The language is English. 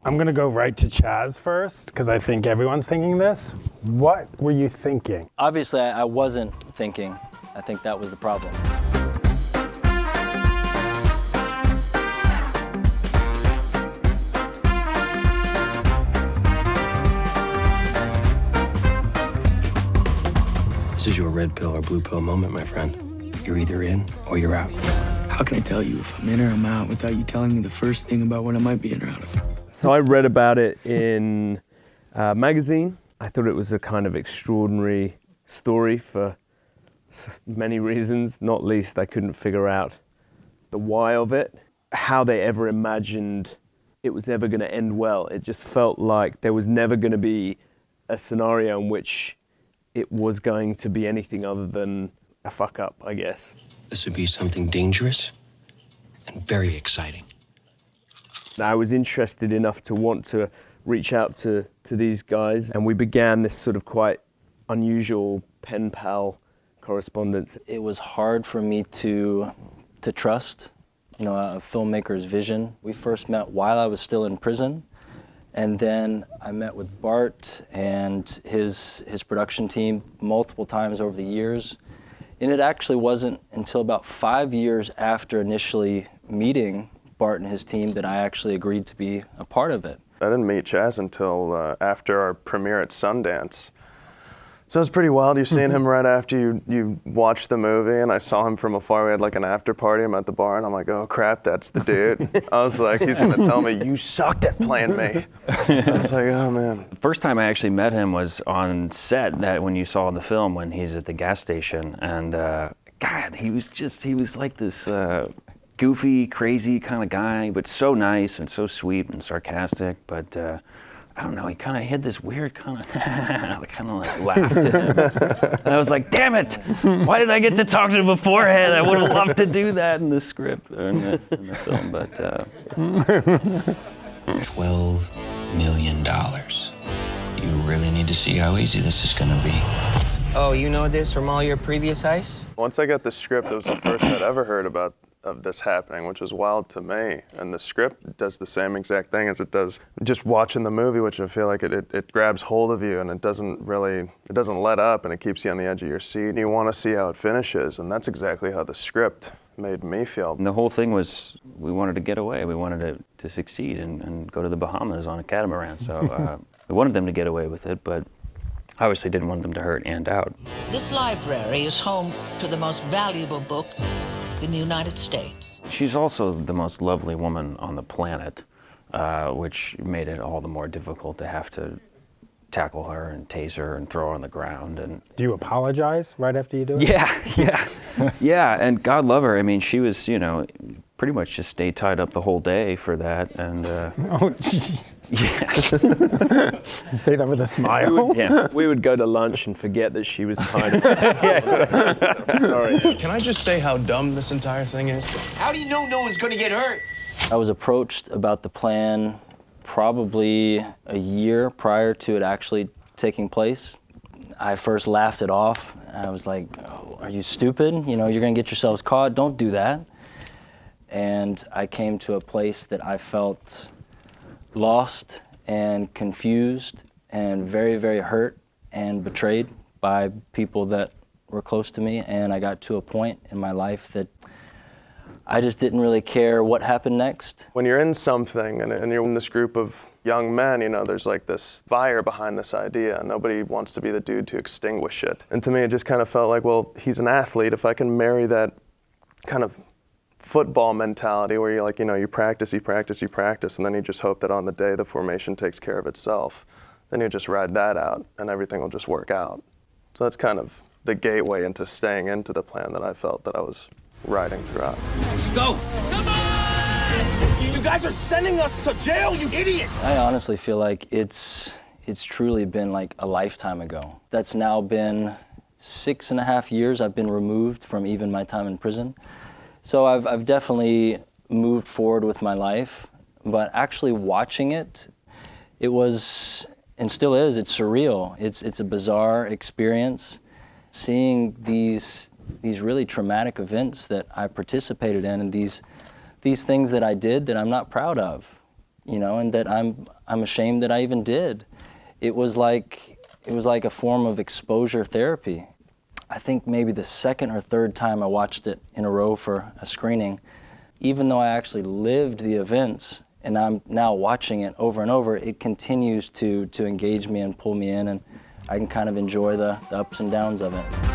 I'm gonna go right to Chaz first, because I think everyone's thinking this. What were you thinking? Obviously, I wasn't thinking. I think that was the problem. This is your red pill or blue pill moment, my friend. You're either in or you're out. How can I tell you if I'm in or I'm out without you telling me the first thing about what I might be in or out of? So I read about it in a magazine. I thought it was a kind of extraordinary story for many reasons, not least I couldn't figure out the why of it, how they ever imagined it was ever going to end well. It just felt like there was never going to be a scenario in which it was going to be anything other than a fuck up, I guess. This would be something dangerous and very exciting. I was interested enough to want to reach out to these guys, and we began this sort of quite unusual pen pal correspondence. It was hard for me to trust, a filmmaker's vision. We first met while I was still in prison, and then I met with Bart and his production team multiple times over the years. And it actually wasn't until about 5 years after initially meeting Bart and his team that I actually agreed to be a part of it. I didn't meet Chaz until after our premiere at Sundance. So it was pretty wild. You're seeing him right after you watched the movie, and I saw him from afar. We had like an after party. I'm at the bar, and I'm like, oh crap, that's the dude. I was like, he's gonna tell me, you sucked at playing me. I was like, oh man. The first time I actually met him was on set, that when you saw in the film when he's at the gas station, and God, he was like this goofy, crazy kind of guy, but so nice and so sweet and sarcastic, but I don't know, he kind of had this weird kind of like laugh to him. And I was like, damn it, why did I get to talk to him beforehand? I would have loved to do that in the script, or in the film, but. $12 million. You really need to see how easy this is gonna be. Oh, you know this from all your previous heists? Once I got the script, it was the first I'd ever heard of this happening, which was wild to me. And the script does the same exact thing as it does just watching the movie, which I feel like it grabs hold of you, and it doesn't let up, and it keeps you on the edge of your seat. And you want to see how it finishes, and that's exactly how the script made me feel. And the whole thing was, we wanted to get away. We wanted to succeed and go to the Bahamas on a catamaran. So we wanted them to get away with it, but obviously didn't want them to hurt and out. This library is home to the most valuable book in the United States. She's also the most lovely woman on the planet, which made it all the more difficult to have to tackle her and tase her and throw her on the ground. And Do you apologize right after you do it? yeah, and God love her. I mean, she was, pretty much just stayed tied up the whole day for that, and Oh, jeez. yeah. You say that with a smile? We would go to lunch and forget that she was tied up. Sorry. Can I just say how dumb this entire thing is? How do you know no one's gonna get hurt? I was approached about the plan probably a year prior to it actually taking place. I first laughed it off. I was like, oh, are you stupid? You're gonna get yourselves caught, don't do that. And I came to a place that I felt lost and confused and very, very hurt and betrayed by people that were close to me. And I got to a point in my life that I just didn't really care what happened next. When you're in something and you're in this group of young men, there's like this fire behind this idea. Nobody wants to be the dude to extinguish it. And to me, it just kind of felt like, well, he's an athlete. If I can marry that kind of football mentality where you're like, you practice, and then you just hope that on the day the formation takes care of itself, then you just ride that out and everything will just work out. So that's kind of the gateway into staying into the plan that I felt that I was riding throughout. Let's go! Come on! You guys are sending us to jail, you idiots! I honestly feel like it's truly been like a lifetime ago. That's now been 6.5 years I've been removed from even my time in prison. So I've definitely moved forward with my life, but actually watching it was, and still is, it's surreal. It's a bizarre experience. Seeing these really traumatic events that I participated in, and these things that I did that I'm not proud of. and that I'm ashamed that I even did. It was like a form of exposure therapy. I think maybe the second or third time I watched it in a row for a screening, even though I actually lived the events and I'm now watching it over and over, it continues to engage me and pull me in, and I can kind of enjoy the ups and downs of it.